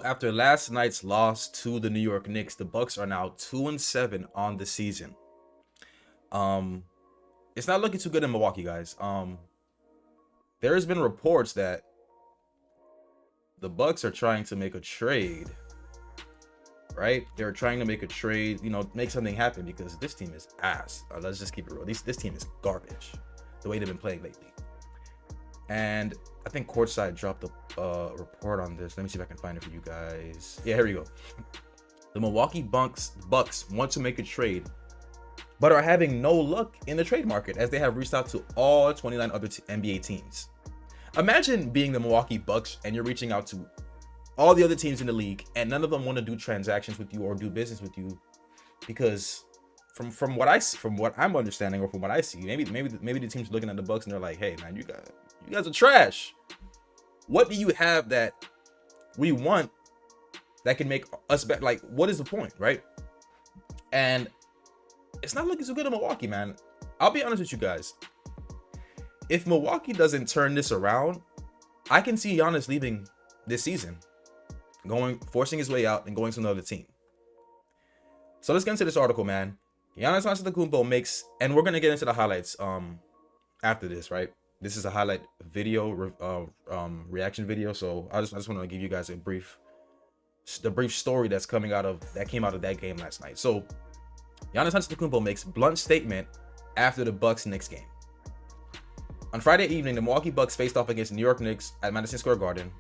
So after last night's loss to the New York Knicks, the Bucks are now 2-7 on the season. It's not looking too good in Milwaukee, guys. There has been reports that the Bucks are trying to make a trade, right? They're trying to make a trade, make something happen, because this team is ass. Let's just keep it real. This team is garbage, the way they've been playing lately. And I think Courtside dropped a report on this. Let me see if I can find it for you guys. Yeah, here we go. The Milwaukee Bucks want to make a trade, but are having no luck in the trade market, as they have reached out to all 29 other NBA teams. Imagine being the Milwaukee Bucks and you're reaching out to all the other teams in the league, and none of them want to do transactions with you or do business with you, because from what I'm understanding, or from what I see, maybe the team's looking at the Bucks and they're like, "Hey, man, you guys are trash. What do you have that we want that can make us better? Like, what is the point, right?" And it's not looking so good in Milwaukee, man. I'll be honest with you guys. If Milwaukee doesn't turn this around, I can see Giannis leaving this season, forcing his way out and going to another team. So let's get into this article, man. Giannis Antetokounmpo makes, and we're gonna get into the highlights after this, right? This is a highlight video, reaction video. So I just want to give you guys the brief story that came out of that game last night. So Giannis Antetokounmpo makes blunt statement after the Bucks-Knicks game. On Friday evening, the Milwaukee Bucks faced off against the New York Knicks at Madison Square Garden.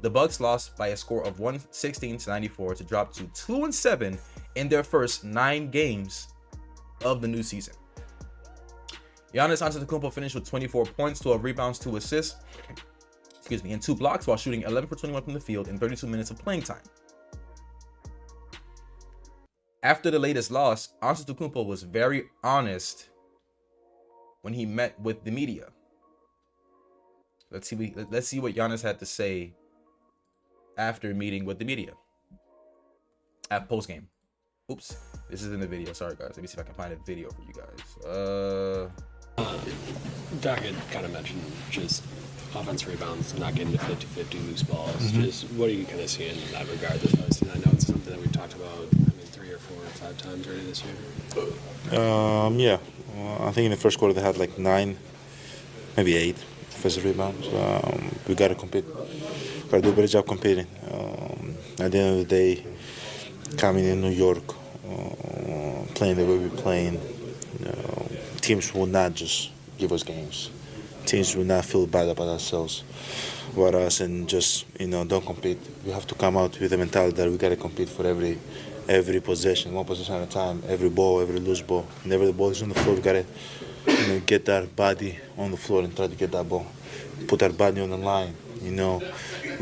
The Bucks lost by a score of 116-94 to drop to 2-7 in their first 9 games of the new season. Giannis Antetokounmpo finished with 24 points, 12 rebounds, 2 assists, and 2 blocks, while shooting 11 for 21 from the field in 32 minutes of playing time. After the latest loss, Antetokounmpo was very honest when he met with the media. Let's see what Giannis had to say after meeting with the media at postgame. Oops, this is in the video. Sorry, guys. Let me see if I can find a video for you guys. Doc had kind of mentioned just offense rebounds, not getting to 50-50 loose balls. Just what are you kind of seeing in that regard this season? I know it's something that we've talked about, 3 or 4 or 5 times already this year. Yeah. I think in the first quarter they had like 9, maybe 8 offensive rebounds. We got to compete. Got to do a better job competing. At the end of the day, coming in New York, playing the way we're playing, teams will not just give us games. Teams will not feel bad about ourselves, and just don't compete. We have to come out with the mentality that we got to compete for every possession, one possession at a time, every ball, every loose ball. Whenever the ball is on the floor, we got to get our body on the floor and try to get that ball. Put our body on the line. We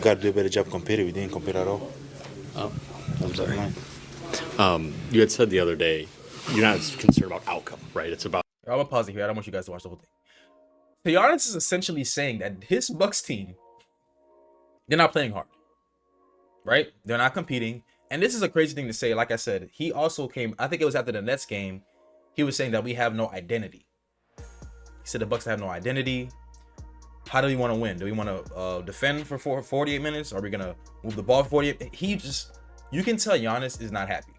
got to do a better job competing. We didn't compete at all. I'm sorry. You had said the other day you're not concerned about outcome, right? It's about. I'm gonna pause it here. I don't want you guys to watch the whole thing. So Giannis is essentially saying that his Bucks team, they're not playing hard, right? They're not competing. And this is a crazy thing to say. Like I said, he also came, I think it was after the Nets game, he was saying that we have no identity. He said the Bucks have no identity. How do we want to win? Do we want to defend for 48 minutes? Are we going to move the ball for 48? You can tell Giannis is not happy.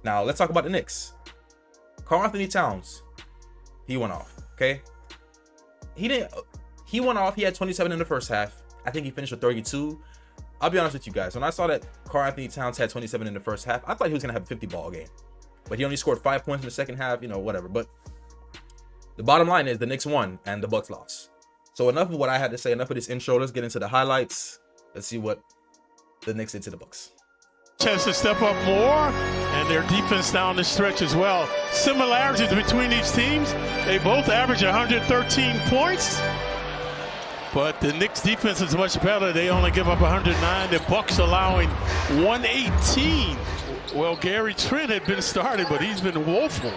Now, let's talk about the Knicks. Karl-Anthony Towns, he went off, okay? He went off. He had 27 in the first half. I think he finished with 32. I'll be honest with you guys. When I saw that Karl-Anthony Towns had 27 in the first half, I thought he was going to have a 50-ball game. But he only scored 5 points in the second half, whatever. But the bottom line is the Knicks won and the Bucks lost. So enough of what I had to say. Enough of this intro. Let's get into the highlights. Let's see what the Knicks did to the Bucks. Chance to step up more, and their defense down the stretch as well. Similarities between these teams. They both average 113 points. But the Knicks defense is much better. They only give up 109. The Bucks allowing 118. Well, Gary Trent had been started, but he's been woeful.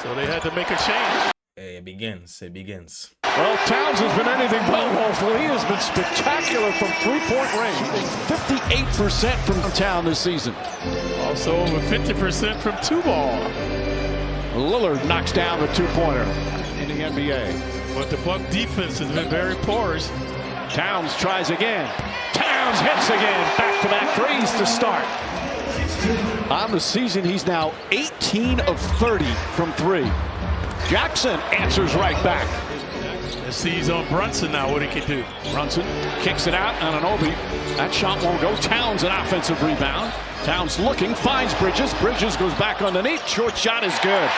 So they had to make a change. Hey, it begins. Well, Towns has been anything but woeful. He has been spectacular from three-point range. 58% from town this season. Also over 50% from 2-ball. Lillard knocks down the 2-pointer in the NBA. But the Buck defense has been very porous. Towns tries again. Towns hits again. Back-to-back threes to start. On the season, he's now 18 of 30 from three. Jackson answers right back. Let's see, he's on Brunson now, what he can do. Brunson kicks it out on an Obi. That shot won't go. Towns an offensive rebound. Towns looking, finds Bridges. Bridges goes back underneath. Short shot is good.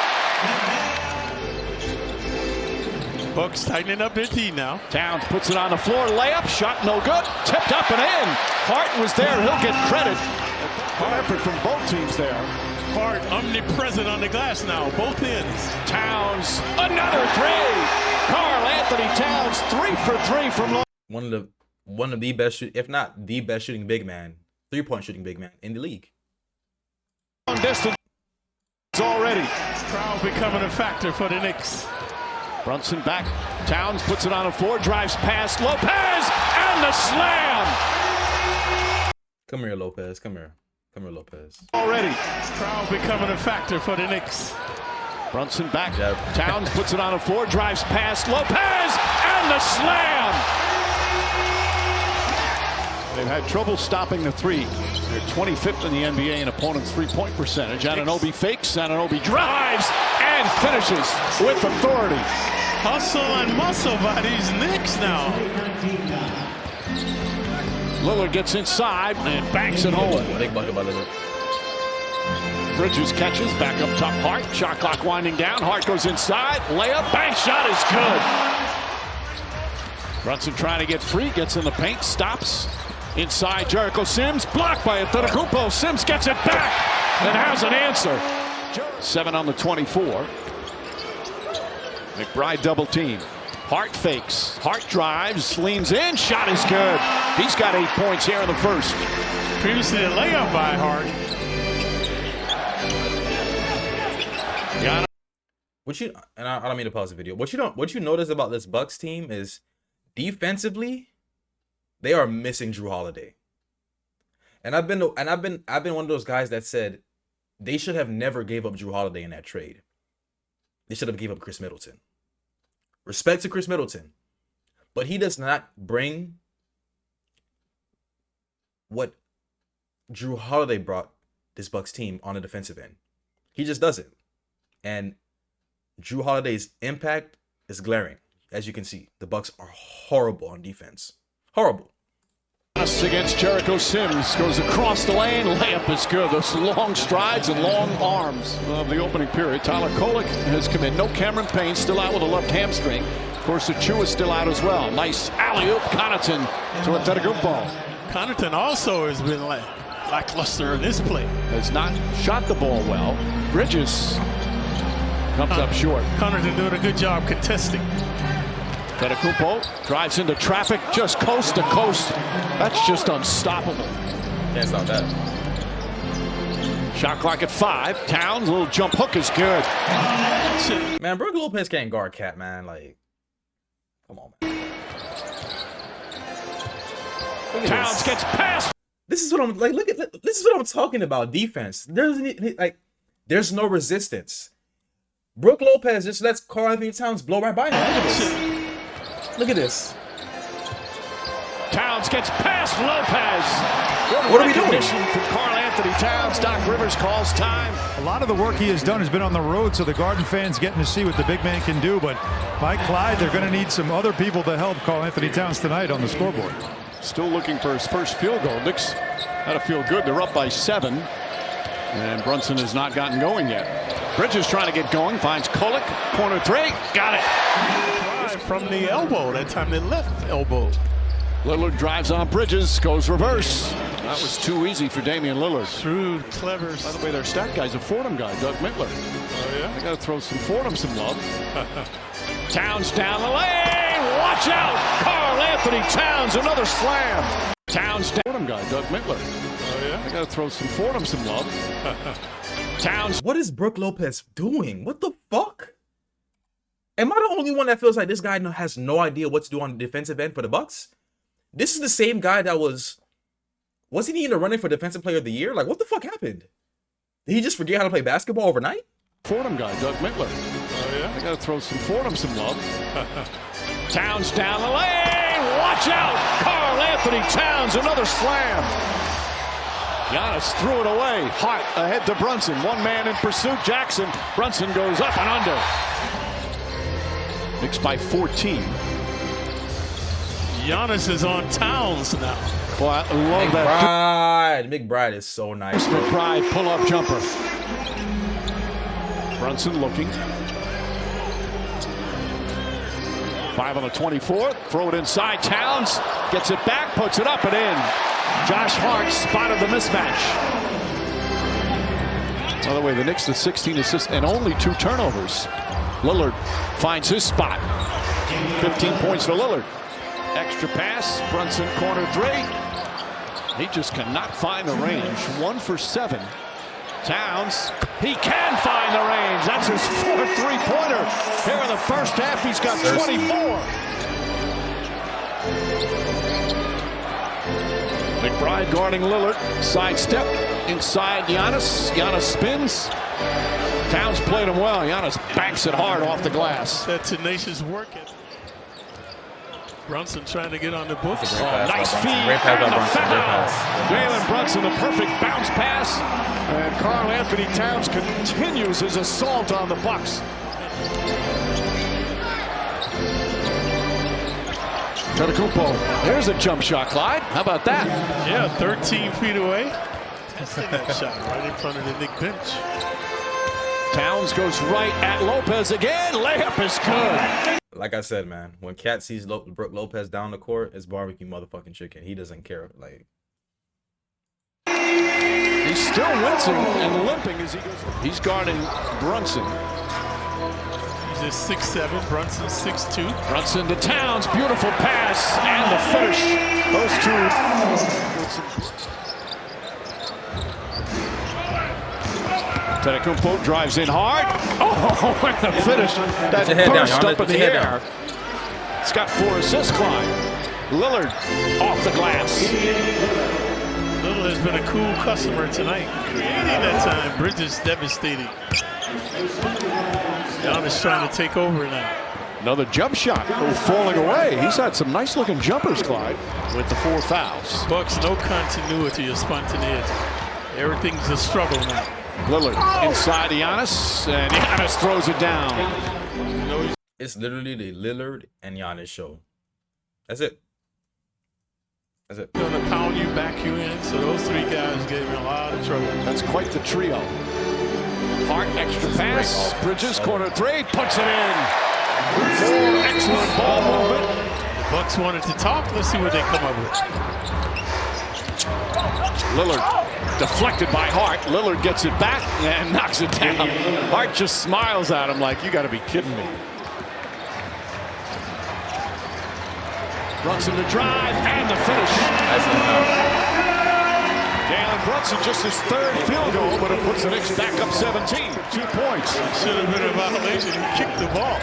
Bucks tightening up their D now. Towns puts it on the floor. Layup, shot no good. Tipped up and in. Hart was there. He'll get credit. Hard effort from both teams there. Hart omnipresent on the glass now, both ends. Towns, another three. Karl Anthony Towns, 3 for 3 from long. One of the best, if not the best shooting big man, 3-point shooting big man in the league. Long distance already. Crowd becoming a factor for the Knicks. Brunson back. Towns puts it on the floor, drives past Lopez, and the slam. Come here, Lopez. Come here. Come here, Lopez. Already. Crowd becoming a factor for the Knicks. Brunson back. Yeah. Towns puts it on the floor, drives past Lopez, and the slam. They've had trouble stopping the three. They're 25th in the NBA in opponents' three-point percentage. Anunoby fakes, Anunoby drives, and finishes with authority. Hustle and muscle by these Knicks now. Lillard gets inside and banks it home. Big bucket by Lillard. Bridges catches, back up top Hart. Shot clock winding down. Hart goes inside. Layup, bank shot is good. Brunson trying to get free, gets in the paint, stops. Inside Jericho Sims, blocked by Antetokounmpo. Sims gets it back and has an answer. 7 on the 24. McBride double team. Hart fakes. Hart drives, leans in, shot is good. He's got 8 points here in the first. Previously a layup by Hart. What you, and I don't mean to pause the video. What you notice about this Bucks team is defensively, they are missing Drew Holiday. And I've been one of those guys that said they should have never gave up Drew Holiday in that trade. They should have gave up Chris Middleton. Respect to Chris Middleton, but he does not bring what Drew Holiday brought this Bucks team on the defensive end. He just doesn't. And Drew Holiday's impact is glaring. As you can see, the Bucks are horrible on defense. Horrible. Against Jericho Sims, goes across the lane, layup is good. Those long strides and long arms of the opening period. Tyler Kolek has come in. No Cameron Payne, still out with a left hamstring. Of course, Achua is still out as well. Nice alley-oop, Connaughton to Antetokounmpo. Connaughton also has been lackluster in this play. Has not shot the ball well. Bridges comes up short. Connaughton doing a good job contesting. Antetokounmpo drives into traffic, just coast to coast. That's just unstoppable. Can't stop that. Shot clock at 5. Towns, little jump hook is good. Man, Brook Lopez can't guard Cat, man. Like, come on, man. Towns gets past. This is what I'm like. This is what I'm talking about. Defense. There's no resistance. Brook Lopez just lets Karl Anthony Towns blow right by him. Look at this. Look at this. Towns gets past Lopez. What are we doing? From Karl Anthony Towns. Doc Rivers calls time. A lot of the work he has done has been on the road, so the Garden fans getting to see what the big man can do. But Mike Clyde, they're going to need some other people to help Karl Anthony Towns tonight on the scoreboard. Still looking for his first field goal. Knicks gotta feel good. They're up by 7. And Brunson has not gotten going yet. Bridges trying to get going. Finds Kolek. Corner 3. Got it. From the elbow. That time they left elbow. Lillard drives on Bridges. Goes reverse. That was too easy for Damian Lillard. Shrewd, clever. By the way, their stat guy's a Fordham guy, Doug Mittler. Oh, yeah? I got to throw some Fordham some love. Towns down the lane. Watch out. Karl Anthony Towns, another slam. Towns down. Fordham guy, Doug Mittler. Oh, yeah? I got to throw some Fordham some love. Towns. What is Brook Lopez doing? What the fuck? Am I the only one that feels like this guy has no idea what to do on the defensive end for the Bucks? This is the same guy that wasn't he in the running for Defensive Player of the Year? Like, what the fuck happened? Did he just forget how to play basketball overnight? Fordham guy, Doug Mittler. Oh, yeah? I got to throw some Fordham some love. Towns down the lane. lane. Watch out. Karl Anthony Towns, another slam. Giannis threw it away. Hart ahead to Brunson. One man in pursuit. Jackson. Brunson goes up and under. Knicks by 14. Giannis is on Towns now. Boy, I love that. McBride is so nice. Bro. McBride pull-up jumper. Brunson looking. 5 on the 24th. Throw it inside. Towns gets it back, puts it up and in. Josh Hart spotted the mismatch. By the way, the Knicks with 16 assists and only 2 turnovers. Lillard finds his spot. 15 points for Lillard. Extra pass. Brunson corner 3. He just cannot find the range. 1 for 7. Towns, he can find the range. That's his 4th three-pointer. Here in the first half, he's got 24. McBride guarding Lillard. Sidestep inside Giannis. Giannis spins. Towns played him well. Giannis banks it hard off the glass. That tenacious work. Brunson trying to get on the books. Nice feed and the foul. Jalen Brunson, the perfect bounce pass. And Karl Anthony Towns continues his assault on the Bucks. Antetokounmpo. There's a jump shot, Clyde. How about that? Yeah, 13 feet away. Testing that shot right in front of the Knicks bench. Towns goes right at Lopez again. Layup is good. Like I said, man, when Cat sees Brook Lopez down the court, it's barbecue motherfucking chicken. He doesn't care. Like, he's still wincing and limping as he goes. He's guarding Brunson. He's just 6'7". Brunson 6'2". Brunson to Towns. Beautiful pass and the finish. Those two. Antetokounmpo drives in hard. Oh, and the finish. That burst up in the air. It's got 4 assists, Clyde. Lillard off the glass. Lillard has been a cool customer tonight. Creating that time. Bridges devastating. Giannis trying to take over now. Another jump shot. Oh, falling away. He's had some nice looking jumpers, Clyde, with the 4 fouls. Bucks, no continuity or spontaneity. Everything's a struggle now. Lillard inside Giannis, and Giannis throws it down. It's literally the Lillard and Giannis show. That's it. That's it. Going to pound you, back you in. So those 3 guys gave me a lot of trouble. That's quite the trio. Hart, extra pass. Bridges, corner 3, puts it in. Excellent ball movement. The Bucks wanted to talk. Let's see what they come up with. Lillard. Deflected by Hart. Lillard gets it back and knocks it down. Hart just smiles at him like, you got to be kidding me. Brunson to drive and the finish. Jalen Brunson just his 3rd field goal, but it puts the Knicks back up 17. 2 points. Should have been a violation. He kicked the ball.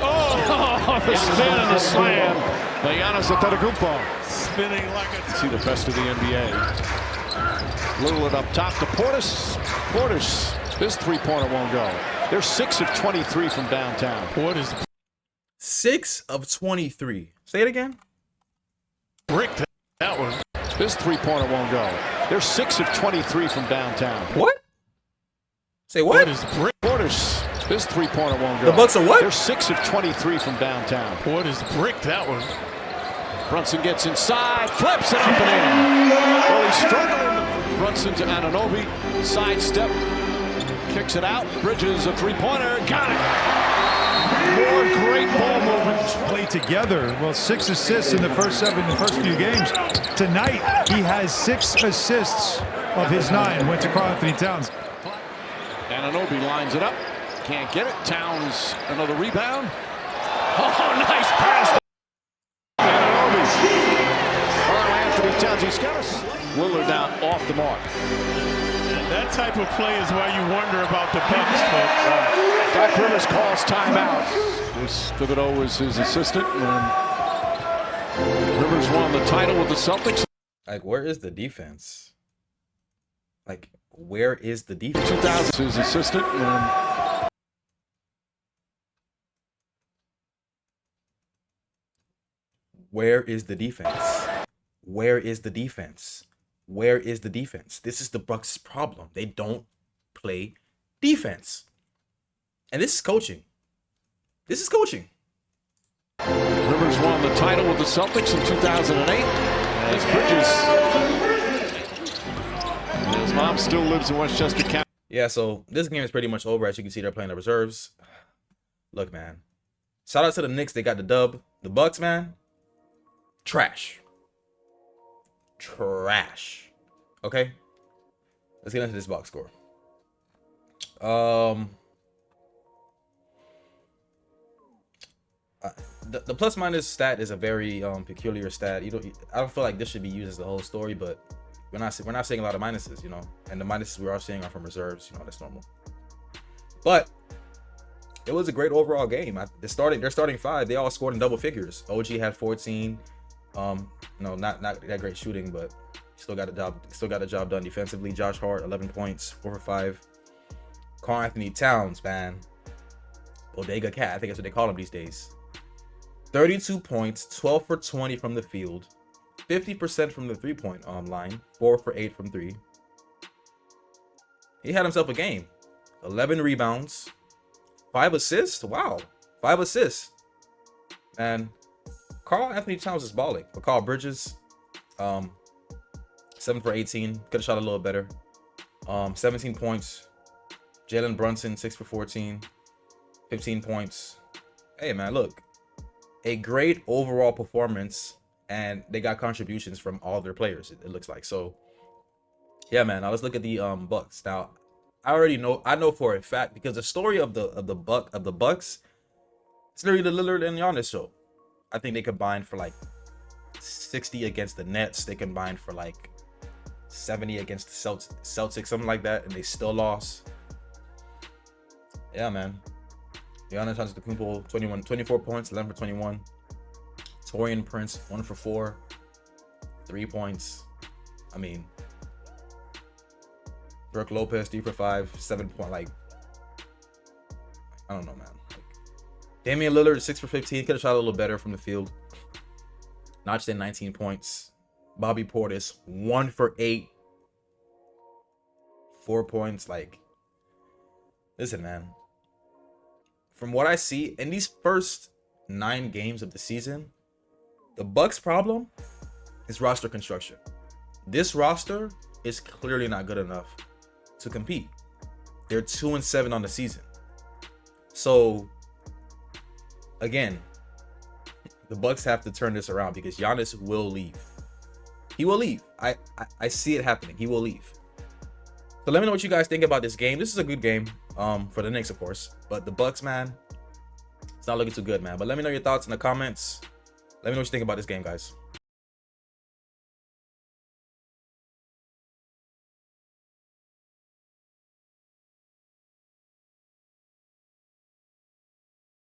Oh, the spin and the slam. The Giannis Antetokounmpo. Spinning like a... See the best of the NBA. Lillard up top to Portis. Portis, his 3-pointer won't go. They're 6 of 23 from downtown. Portis 6 of 23. Say it again. Bricked that one. His 3-pointer won't go. They're 6 of 23 from downtown. What? Say what? Portis, his 3-pointer won't go. The Bucks are what? They're 6 of 23 from downtown. Portis bricked that one. Brunson gets inside, flips it up and in. Well, he's struggling. Brunson to Anunoby, sidestep, kicks it out. Bridges a 3-pointer, got it. More great ball movement. Play together. Well, 6 assists in the first few games. Tonight, he has 6 assists of his 9. Went to Karl Anthony Towns. Anunoby lines it up, can't get it. Towns another rebound. Oh, nice pass. Karl Anthony Towns, he's got us. Lillard down off the mark. And that type of play is why you wonder about the Bucks, folks. Doc Rivers calls timeout. Thibodeau was his assistant, and Rivers won the title with the Celtics. Like, where is the defense? Like, where is the defense? 2000, his assistant, and Where is the defense? Where is the defense? Where is the defense? This is the Bucks' problem. They don't play defense. And this is coaching. This is coaching. Rivers won the title with the Celtics in 2008. As Bridges, his mom still lives in Westchester County. Yeah, so this game is pretty much over. As you can see, they're playing the reserves. Look, man. Shout out to the Knicks. They got the dub. The Bucks, man. Trash. Trash. Okay? Let's get into this box score. The plus minus stat is a very peculiar stat. I don't feel like this should be used as the whole story, but we're not seeing a lot of minuses, you know. And the minuses we are seeing are from reserves, you know. That's normal. But it was a great overall game. They're starting five. They all scored in double figures. OG had 14. No, not that great shooting, but still got the job done defensively. Josh Hart, 11 points, 4 for 5. Karl Anthony Towns, man, Bodega Cat, I think that's what they call him these days. 32 points, 12 for 20 from the field, 50% from the 3-point line, 4 for 8 from 3. He had himself a game. 11 rebounds, 5 assists. Wow, 5 assists. And Karl Anthony Towns is balling. But Carl Bridges, 7 for 18. Could have shot a little better. 17 points. Jalen Brunson, 6 for 14. 15 points. Hey, man, look. A great overall performance. And they got contributions from all their players, it looks like. So, yeah, man. Now let's look at the Bucks. Now, I know for a fact, because the story of the Bucks, it's literally the Lillard and Giannis show. I think they combined for like 60 against the Nets. They combined for like 70 against the Celtics, something like that, and they still lost. Yeah, man. Giannis Antetokounmpo, 24 points, 11 for 21. Torian Prince, 1 for 4, 3 points. I mean, Brook Lopez, 3 for 5, 7 point. Like, I don't know, man. Like, Damian Lillard, 6 for 15, could have shot a little better from the field. Notched in 19 points. Bobby Portis, 1 for 8, 4 points. Like, listen, man. From what I see in these first 9 games of the season, the Bucks' problem is roster construction. This roster is clearly not good enough to compete. They're 2-7 on the season. So, again, the Bucks have to turn this around because Giannis will leave. He will leave. I see it happening. He will leave. So let me know what you guys think about this game. This is a good game for the Knicks, of course. But the Bucks, man, it's not looking too good, man. But let me know your thoughts in the comments. Let me know what you think about this game, guys.